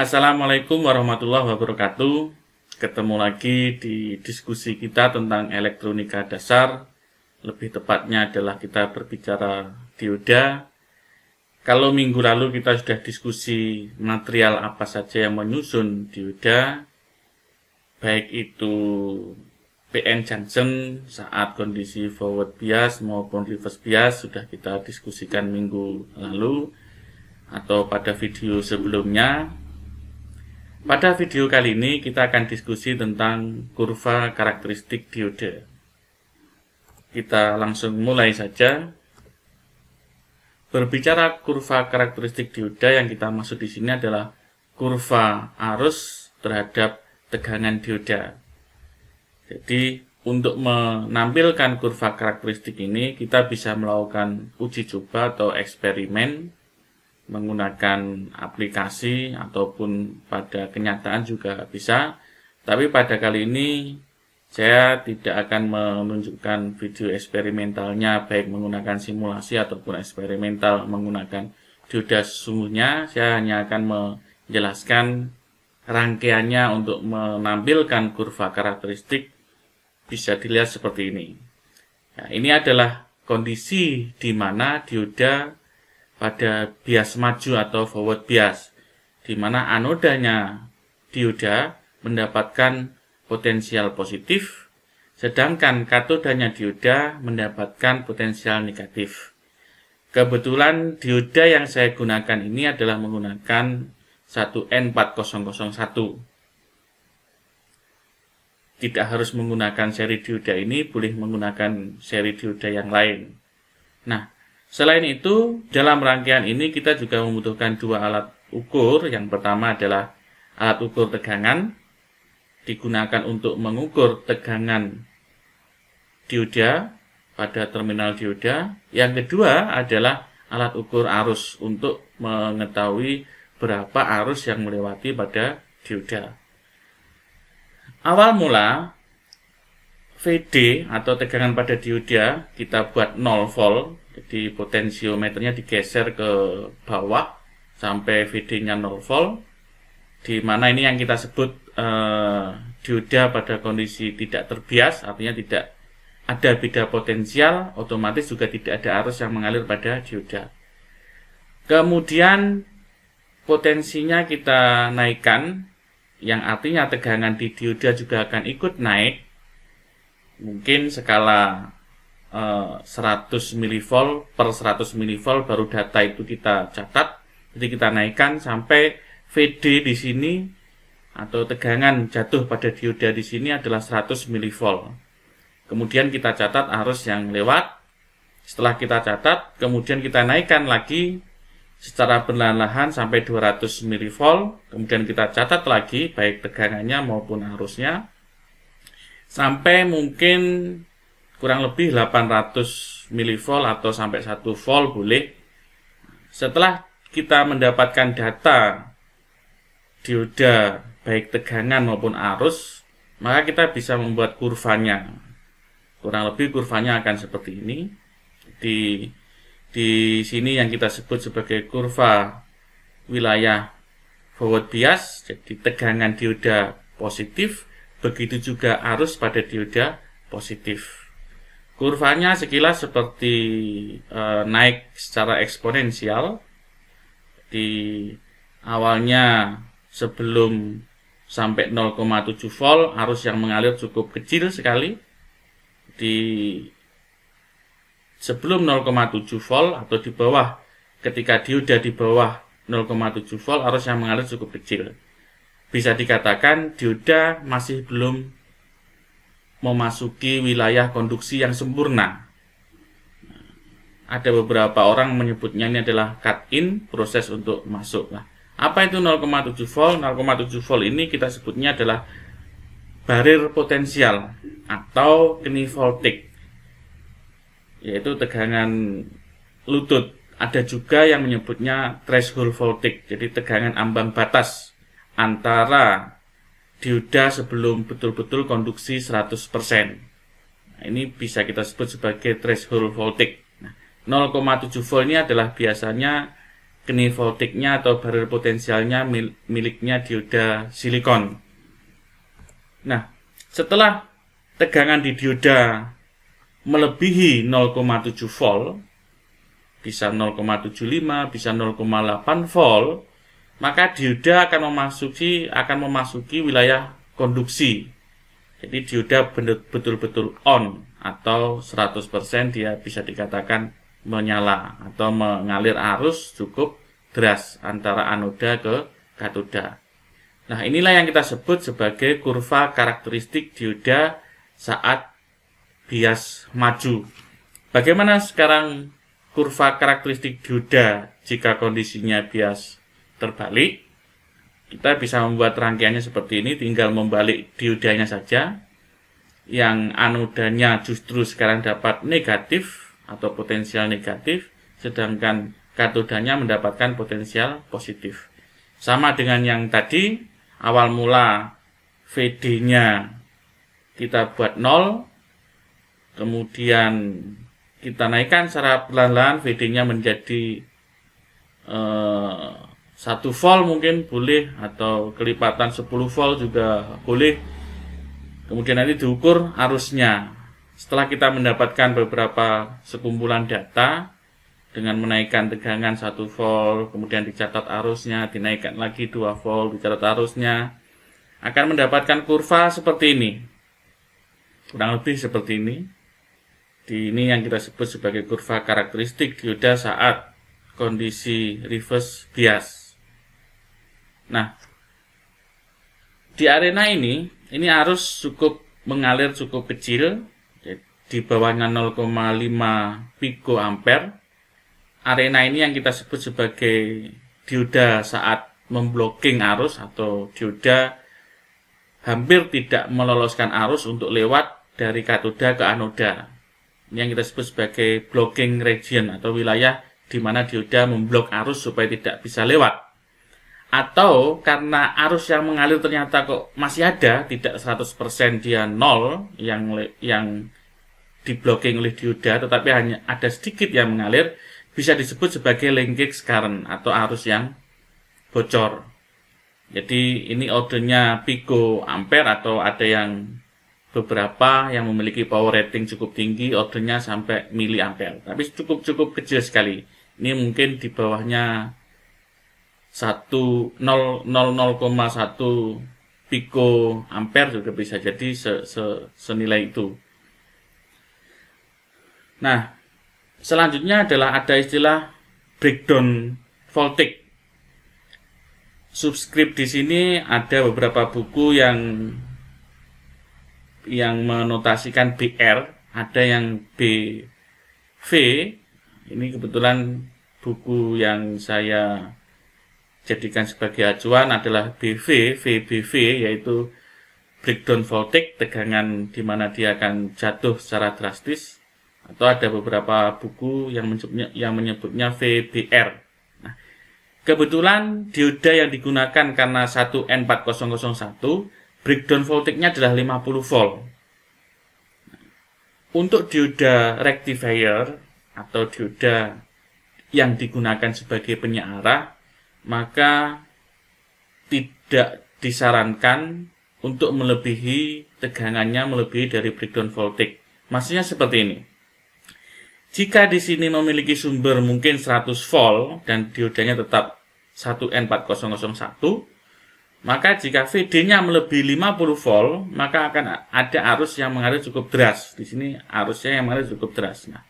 Assalamualaikum warahmatullahi wabarakatuh. Ketemu lagi di diskusi kita tentang elektronika dasar. Lebih tepatnya adalah kita berbicara dioda. Kalau minggu lalu kita sudah diskusi material apa saja yang menyusun dioda, baik itu PN junction saat kondisi forward bias maupun reverse bias sudah kita diskusikan minggu lalu atau pada video sebelumnya. Pada video kali ini kita akan diskusi tentang kurva karakteristik dioda. Kita langsung mulai saja. Berbicara kurva karakteristik dioda, yang kita maksud di sini adalah kurva arus terhadap tegangan dioda. Jadi untuk menampilkan kurva karakteristik ini kita bisa melakukan uji coba atau eksperimen menggunakan aplikasi ataupun pada kenyataan juga bisa. Tapi pada kali ini saya tidak akan menunjukkan video eksperimentalnya baik menggunakan simulasi ataupun eksperimental menggunakan dioda sesungguhnya. Saya hanya akan menjelaskan rangkaiannya untuk menampilkan kurva karakteristik. Bisa dilihat seperti ini. Nah, ini adalah kondisi di mana dioda pada bias maju atau forward bias, di mana anodanya dioda mendapatkan potensial positif, sedangkan katodanya dioda mendapatkan potensial negatif. Kebetulan dioda yang saya gunakan ini adalah menggunakan 1N4001. Tidak harus menggunakan seri dioda ini, boleh menggunakan seri dioda yang lain. Nah, selain itu, dalam rangkaian ini kita juga membutuhkan dua alat ukur. Yang pertama adalah alat ukur tegangan, digunakan untuk mengukur tegangan dioda pada terminal dioda. Yang kedua adalah alat ukur arus untuk mengetahui berapa arus yang melewati pada dioda. Awal mula VD atau tegangan pada dioda kita buat 0 volt. Jadi potensiometernya digeser ke bawah sampai VD-nya 0 volt. Di mana ini yang kita sebut dioda pada kondisi tidak terbias, artinya tidak ada beda potensial, otomatis juga tidak ada arus yang mengalir pada dioda. Kemudian potensinya kita naikkan, yang artinya tegangan di dioda juga akan ikut naik. Mungkin skala 100 mV per 100 mV baru data itu kita catat. Jadi kita naikkan sampai VD di sini atau tegangan jatuh pada dioda di sini adalah 100 mV. Kemudian kita catat arus yang lewat. Setelah kita catat, kemudian kita naikkan lagi secara perlahan-lahan sampai 200 mV. Kemudian kita catat lagi baik tegangannya maupun arusnya sampai mungkin kurang lebih 800 mV atau sampai 1 volt boleh. Setelah kita mendapatkan data dioda baik tegangan maupun arus, maka kita bisa membuat kurvanya. Kurang lebih kurvanya akan seperti ini. Di sini yang kita sebut sebagai kurva wilayah forward bias, jadi tegangan dioda positif, begitu juga arus pada dioda positif. Kurvanya sekilas seperti naik secara eksponensial. Di awalnya sebelum sampai 0,7 volt, arus yang mengalir cukup kecil sekali. Di sebelum 0,7 volt atau di bawah, ketika dioda di bawah 0,7 volt, arus yang mengalir cukup kecil. Bisa dikatakan dioda masih belum memasuki wilayah konduksi yang sempurna. Ada beberapa orang menyebutnya ini adalah cut-in, proses untuk masuk. Nah, apa itu 0,7 volt? 0,7 volt ini kita sebutnya adalah barir potensial atau keni voltik, yaitu tegangan lutut. Ada juga yang menyebutnya threshold voltik, jadi tegangan ambang batas antara dioda sebelum betul-betul konduksi 100%. Nah, ini bisa kita sebut sebagai threshold voltik. Nah, 0,7 volt ini adalah biasanya geni voltiknya atau barrier potensialnya miliknya dioda silikon. Nah, setelah tegangan di dioda melebihi 0,7 volt, bisa 0,75, bisa 0,8 volt, maka dioda akan memasuki wilayah konduksi. Jadi dioda betul-betul on atau 100% dia bisa dikatakan menyala atau mengalir arus cukup deras antara anoda ke katoda. Nah, inilah yang kita sebut sebagai kurva karakteristik dioda saat bias maju. Bagaimana sekarang kurva karakteristik dioda jika kondisinya bias terbalik? Kita bisa membuat rangkaiannya seperti ini, tinggal membalik diodanya saja. Yang anodanya justru sekarang dapat negatif atau potensial negatif, sedangkan katodanya mendapatkan potensial positif. Sama dengan yang tadi, awal mula VD-nya kita buat 0, kemudian kita naikkan secara perlahan-lahan VD-nya menjadi 1 volt mungkin boleh, atau kelipatan 10 volt juga boleh. Kemudian nanti diukur arusnya. Setelah kita mendapatkan beberapa sekumpulan data dengan menaikkan tegangan 1 volt, kemudian dicatat arusnya, dinaikkan lagi 2 volt, dicatat arusnya, akan mendapatkan kurva seperti ini. Kurang lebih seperti ini. Ini yang kita sebut sebagai kurva karakteristik dioda saat kondisi reverse bias. Nah, di arena ini arus mengalir cukup kecil, di bawahnya 0,5 picoampere. Arena ini yang kita sebut sebagai dioda saat memblocking arus atau dioda hampir tidak meloloskan arus untuk lewat dari katoda ke anoda. Ini yang kita sebut sebagai blocking region atau wilayah di mana dioda memblok arus supaya tidak bisa lewat. Atau karena arus yang mengalir ternyata kok masih ada, tidak 100% dia 0 yang di-blocking oleh dioda, tetapi hanya ada sedikit yang mengalir, bisa disebut sebagai linkage current atau arus yang bocor. Jadi ini ordernya picoampere, atau ada yang beberapa yang memiliki power rating cukup tinggi, ordernya sampai miliampere. Tapi cukup kecil sekali. Ini mungkin di bawahnya 0,1 picoampere juga bisa jadi senilai itu. Nah, selanjutnya adalah ada istilah breakdown voltage. Subscript di sini ada beberapa buku yang menotasikan BR, ada yang BV. Ini kebetulan buku yang saya jadikan sebagai acuan adalah VBV, yaitu breakdown voltage, tegangan di mana dia akan jatuh secara drastis. Atau ada beberapa buku yang menyebutnya VBR. Nah, kebetulan dioda yang digunakan karena 1N4001, breakdown voltage-nya adalah 50 volt. Untuk dioda rectifier atau dioda yang digunakan sebagai penyearah, maka tidak disarankan untuk tegangannya melebihi dari breakdown voltage. Maksudnya seperti ini. Jika di sini memiliki sumber mungkin 100 volt dan diodanya tetap 1N4001, maka jika VD-nya melebihi 50 volt, maka akan ada arus yang mengalir cukup deras. Di sini arusnya yang mengalir cukup deras. Nah,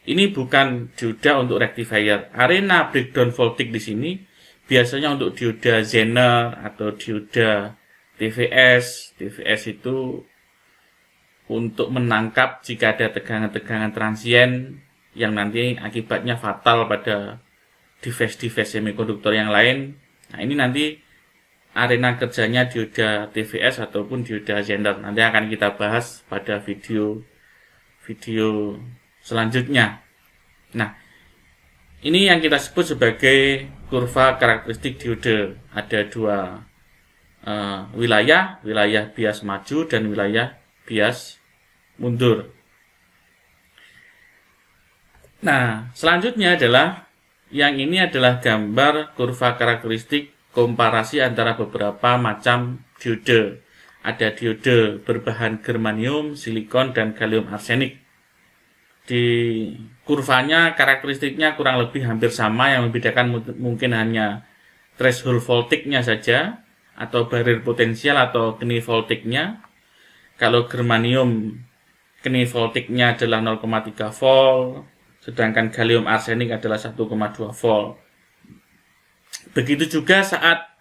ini bukan dioda untuk rectifier. Arena breakdown voltage di sini biasanya untuk dioda Zener atau dioda TVS. TVS itu untuk menangkap jika ada tegangan-tegangan transien yang nanti akibatnya fatal pada device-device semikonduktor yang lain. Nah, ini nanti arena kerjanya dioda TVS ataupun dioda Zener. Nanti akan kita bahas pada video selanjutnya. Nah, ini yang kita sebut sebagai kurva karakteristik dioda. Ada dua wilayah bias maju dan wilayah bias mundur. Nah, selanjutnya adalah Yang ini adalah gambar kurva karakteristik komparasi antara beberapa macam diode. Ada diode berbahan germanium, silikon, dan gallium arsenik. Di kurvanya karakteristiknya kurang lebih hampir sama, yang membedakan mungkin hanya threshold voltage-nya saja, atau barrier potensial atau Keni voltage-nya. Kalau germanium Keni voltage-nya adalah 0,3 volt, sedangkan gallium arsenik adalah 1,2 volt. Begitu juga saat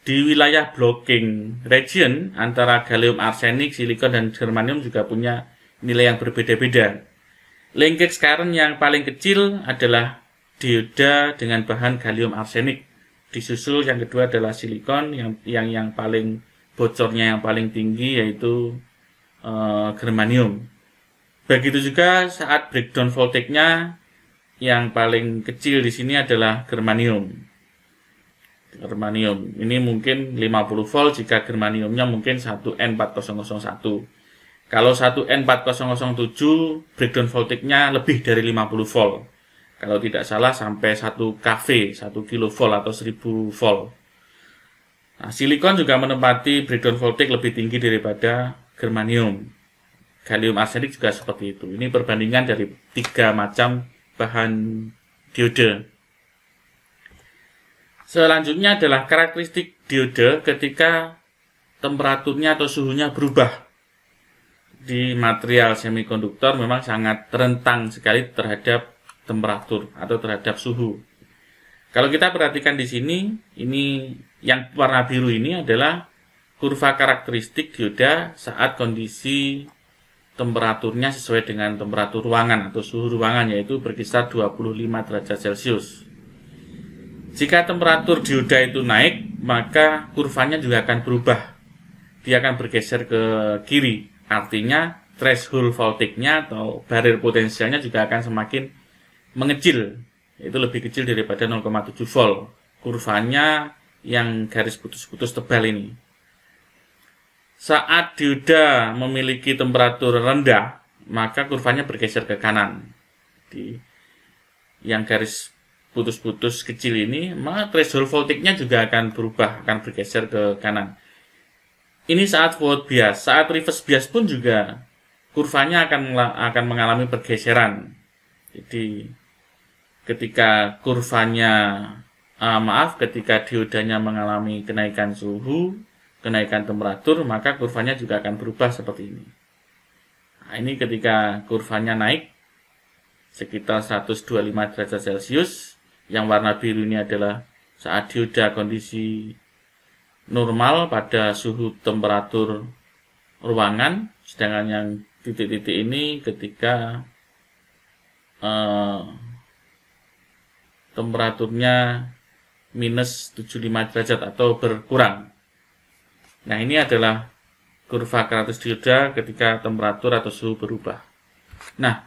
di wilayah blocking region antara gallium arsenik, silikon, dan germanium juga punya nilai yang berbeda-beda. Linkage current yang paling kecil adalah dioda dengan bahan gallium arsenik. Disusul yang kedua adalah silikon, yang paling bocornya yang paling tinggi yaitu germanium. Begitu juga saat breakdown voltage-nya yang paling kecil di sini adalah germanium. Germanium ini mungkin 50 volt jika germaniumnya mungkin 1N4001. Kalau 1N4007 breakdown voltage-nya lebih dari 50 volt. Kalau tidak salah sampai 1 kV, 1 kilovolt atau 1000 volt. Nah, silikon juga menempati breakdown voltage lebih tinggi daripada germanium. Gallium arsenik juga seperti itu. Ini perbandingan dari 3 macam bahan diode. Selanjutnya adalah karakteristik diode ketika temperaturnya atau suhunya berubah. Di material semikonduktor memang sangat rentan sekali terhadap temperatur atau terhadap suhu. Kalau kita perhatikan di sini, ini yang warna biru ini adalah kurva karakteristik dioda saat kondisi temperaturnya sesuai dengan temperatur ruangan atau suhu ruangan, yaitu berkisar 25 derajat Celcius. Jika temperatur dioda itu naik, maka kurvanya juga akan berubah. Dia akan bergeser ke kiri. Artinya threshold voltage-nya atau barrier potensialnya juga akan semakin mengecil. Itu lebih kecil daripada 0,7 volt. Kurvanya yang garis putus-putus tebal ini. Saat dioda memiliki temperatur rendah, maka kurvanya bergeser ke kanan. Yang garis putus-putus kecil ini, maka threshold voltage-nya juga akan berubah, akan bergeser ke kanan. Ini saat forward bias. Saat reverse bias pun juga kurvanya akan mengalami pergeseran. Jadi ketika ketika diodanya mengalami kenaikan suhu, kenaikan temperatur, maka kurvanya juga akan berubah seperti ini. Nah, ini ketika kurvanya naik sekitar 125 derajat Celcius, yang warna biru ini adalah saat dioda kondisi normal pada suhu temperatur ruangan, sedangkan yang titik-titik ini ketika temperaturnya minus 75 derajat atau berkurang. Nah, ini adalah kurva karakteristik dioda ketika temperatur atau suhu berubah. Nah,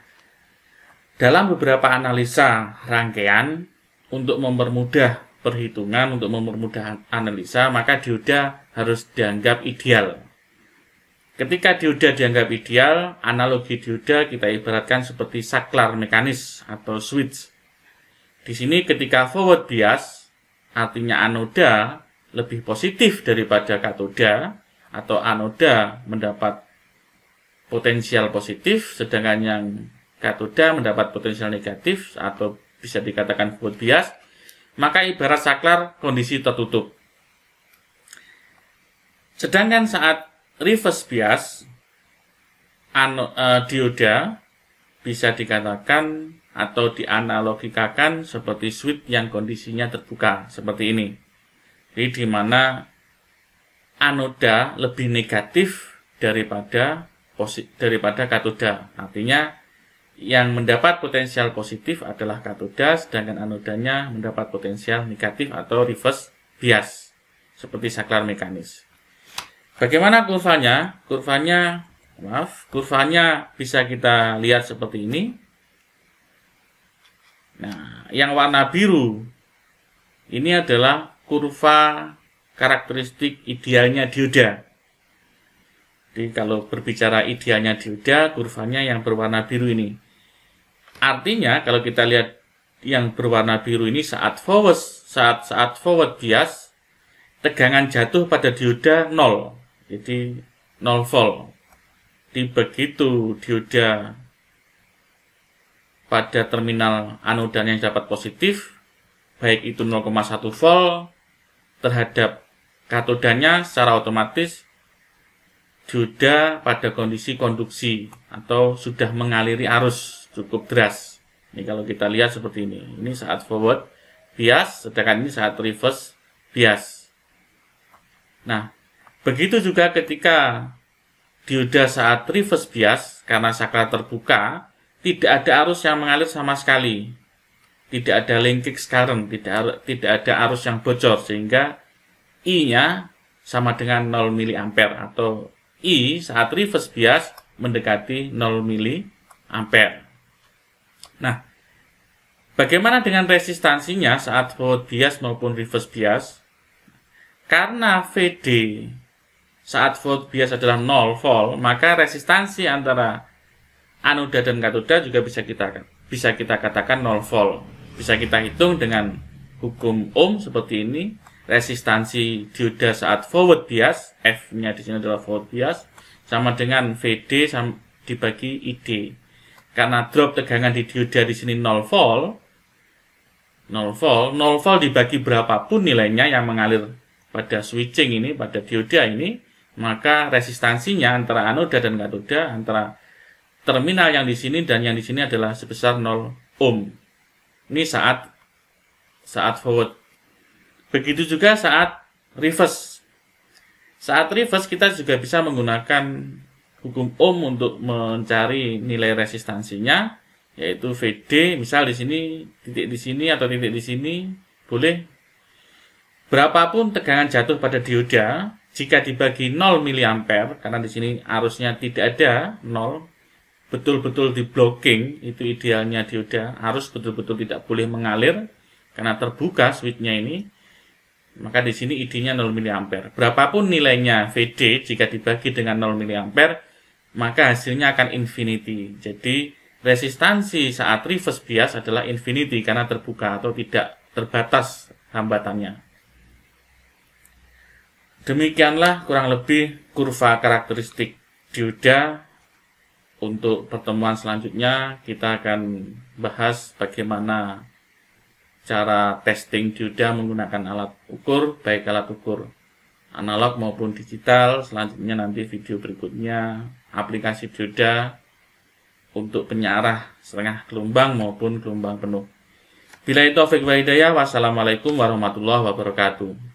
dalam beberapa analisa rangkaian, untuk mempermudah perhitungan, untuk mempermudah analisa, maka dioda harus dianggap ideal. Ketika dioda dianggap ideal, analogi dioda kita ibaratkan seperti saklar mekanis atau switch. Di sini ketika forward bias, artinya anoda lebih positif daripada katoda, atau anoda mendapat potensial positif, sedangkan yang katoda mendapat potensial negatif, atau bisa dikatakan forward bias, maka ibarat saklar kondisi tertutup. Sedangkan saat reverse bias, dioda bisa dikatakan atau dianalogikakan seperti switch yang kondisinya terbuka, seperti ini. Jadi di mana anoda lebih negatif daripada katoda. Artinya yang mendapat potensial positif adalah katoda, sedangkan anodanya mendapat potensial negatif atau reverse bias, seperti saklar mekanis. Bagaimana kurvanya? Kurvanya bisa kita lihat seperti ini. Nah, yang warna biru ini adalah kurva karakteristik idealnya dioda. Jadi kalau berbicara idealnya dioda, kurvanya yang berwarna biru ini. Artinya kalau kita lihat yang berwarna biru ini saat forward bias, tegangan jatuh pada dioda 0. Jadi 0 volt. Di begitu dioda pada terminal anodanya yang dapat positif, baik itu 0,1 volt terhadap katodanya, secara otomatis dioda pada kondisi konduksi atau sudah mengaliri arus cukup deras. Ini kalau kita lihat seperti ini. Ini saat forward bias, sedangkan ini saat reverse bias. Nah, begitu juga ketika dioda saat reverse bias, karena saklar terbuka, tidak ada arus yang mengalir sama sekali. Tidak ada linkage current, tidak ada arus yang bocor, sehingga I-nya sama dengan 0 mA atau I saat reverse bias mendekati 0 mA. Nah, bagaimana dengan resistansinya saat forward bias maupun reverse bias? Karena VD saat forward bias adalah 0 volt, maka resistansi antara anoda dan katoda juga bisa kita katakan 0 volt. Bisa kita hitung dengan hukum Ohm seperti ini. Resistansi dioda saat forward bias, F-nya di sini adalah forward bias, sama dengan VD dibagi ID. Karena drop tegangan di dioda di sini 0 volt dibagi berapapun nilainya yang mengalir pada switching ini, pada dioda ini, maka resistansinya antara anoda dan katoda, antara terminal yang di sini dan yang di sini adalah sebesar 0 ohm. Ini saat forward. Begitu juga saat reverse. Saat reverse kita juga bisa menggunakan hukum Ohm untuk mencari nilai resistansinya, yaitu VD, misal di sini, titik di sini atau titik di sini, boleh. Berapapun tegangan jatuh pada dioda, jika dibagi 0 mA, karena di sini arusnya tidak ada 0, betul-betul di blocking, itu idealnya dioda, arus betul-betul tidak boleh mengalir karena terbuka switchnya ini. Maka di sini ID-nya 0 mA. Berapapun nilainya VD jika dibagi dengan 0 mA, maka hasilnya akan infinity. Jadi resistansi saat reverse bias adalah infinity karena terbuka atau tidak terbatas hambatannya. Demikianlah kurang lebih kurva karakteristik dioda. Untuk pertemuan selanjutnya kita akan bahas bagaimana cara testing dioda menggunakan alat ukur, baik alat ukur analog maupun digital. Selanjutnya nanti video berikutnya aplikasi dioda untuk penyarah setengah gelombang maupun gelombang penuh. Billahi taufik wa hidayah. Wassalamualaikum warahmatullahi wabarakatuh.